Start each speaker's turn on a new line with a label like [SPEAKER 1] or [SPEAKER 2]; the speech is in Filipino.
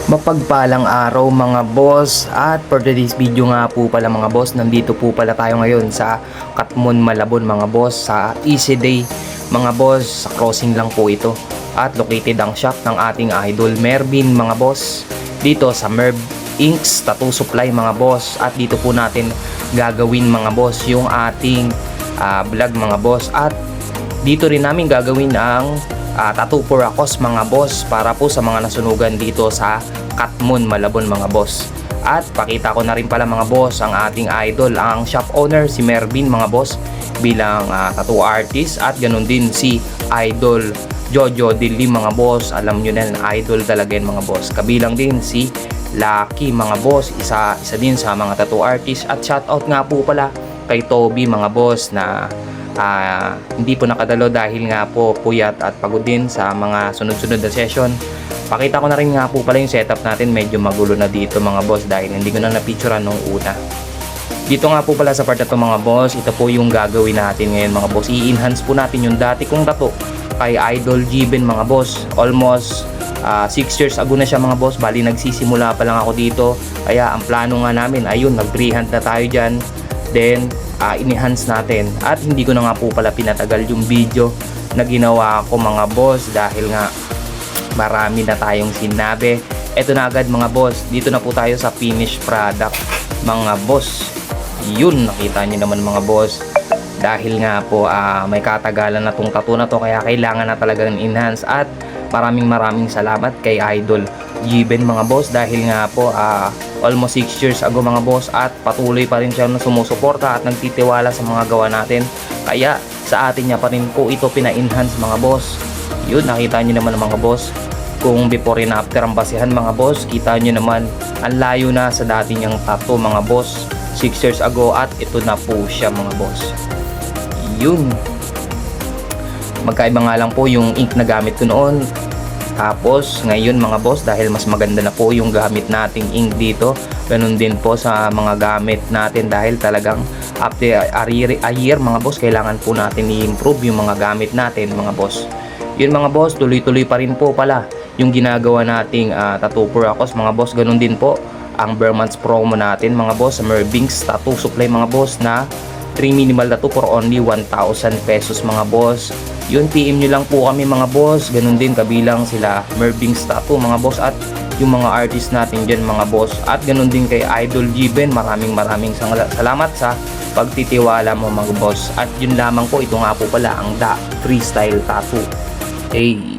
[SPEAKER 1] Mapagpalang araw mga boss, at for today's video nga po pala mga boss, nandito po pala tayo ngayon sa Katmon, Malabon mga boss, sa Easy Day mga boss. Sa crossing lang po ito at located ang shop ng ating idol Mervin mga boss, dito sa Merv Inks Tattoo Supply mga boss. At dito po natin gagawin mga boss yung ating vlog mga boss, at dito rin namin gagawin ang tattoo for a cause mga boss, para po sa mga nasunugan dito sa Katmon, Malabon mga boss. At pakita ko na rin pala mga boss ang ating idol, ang shop owner si Mervin mga boss, bilang tattoo artist, at ganun din si idol Jojo Dilim mga boss. Alam nyo na, idol talaga yan mga boss. Kabilang din si Lucky mga boss, isa din sa mga tattoo artist. At shoutout nga po pala kay Toby mga boss, na hindi po nakadalo dahil nga po puyat at pagod din sa mga sunod-sunod na session. Pakita ko na rin nga po pala yung setup natin, medyo magulo na dito mga boss dahil hindi ko na na-picturean nung una. Dito nga po pala sa part na to mga boss, ito po yung gagawin natin ngayon mga boss. I-enhance po natin yung dati kong tattoo kay Idol Giben mga boss. Almost 6 years ago na siya mga boss, bali nagsisimula pa lang ako dito. Kaya ang plano nga namin, ayun, nag-freehand na tayo dyan. Then in-enhance natin, at hindi ko na nga po pala pinatagal yung video na ginawa ko mga boss dahil nga marami na tayong sinabi. Eto na agad mga boss, dito na po tayo sa finished product mga boss. Yun, nakita nyo naman mga boss, dahil nga po may katagalan na tong tattoo na to, kaya kailangan na talagang enhance. At maraming salamat kay Idol Giben mga boss, dahil nga po almost 6 years ago mga boss, at patuloy pa rin siya na sumusuporta at nagtitiwala sa mga gawa natin. Kaya sa atin niya pa rin po ito pina-enhance mga boss. Yun, nakita nyo naman mga boss, kung before and after ang basihan mga boss, kita nyo naman ang layo na sa dati niyang tattoo mga boss 6 years ago, at ito na po siya mga boss. Yun, magkaiba nga lang po yung ink na gamit ko noon, tapos ngayon mga boss, dahil mas maganda na po yung gamit nating ink dito, ganun din po sa mga gamit natin, dahil talagang after a year mga boss, kailangan po natin i-improve yung mga gamit natin mga boss. Yun mga boss, tuloy-tuloy pa rin po pala yung ginagawa nating tattoo for a cause mga boss. Ganun din po ang Bermans promo natin mga boss sa Mervins Tattoo Supply mga boss, na 3 minimal tattoo for only 1,000 pesos mga boss. Yun, PM nyo lang po kami mga boss. Ganun din kabilang sila Mervins Tattoo mga boss, at yung mga artist natin dyan mga boss. At ganun din kay Idol Giben, maraming salamat sa pagtitiwala mo mga boss. At yun lamang po, ito nga po pala ang The Freestyle Tattoo. Hey.